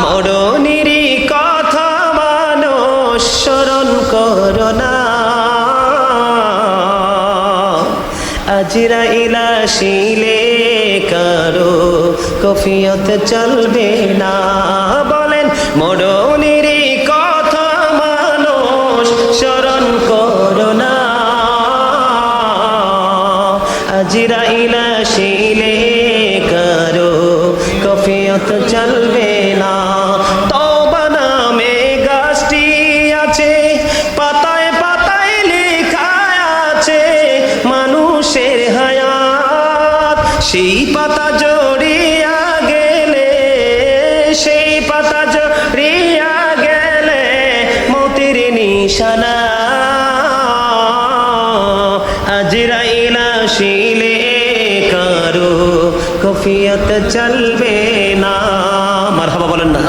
মরণেরই কথা মানুষ স্মরণ করো না, আজরাইল আসিলে কারো কফিয়ত চলবে না। বলেন মরণেরই কথা মানুষ স্মরণ করো না, আজরাইল আসিলে কারো কফিয়ত চলবে না। তওবা নামে গাছটি আছে, পাতায় পাতায় লেখা আছে মানুষের হায়াত। সেই পাতা জড়িয়া গেলে, সেই পাতা জড়িয়া গেলে মৌতের নিশানা, আজরাইল আসিলে কারো কফিয়ত চলবে না। মারহাবা বলেন না।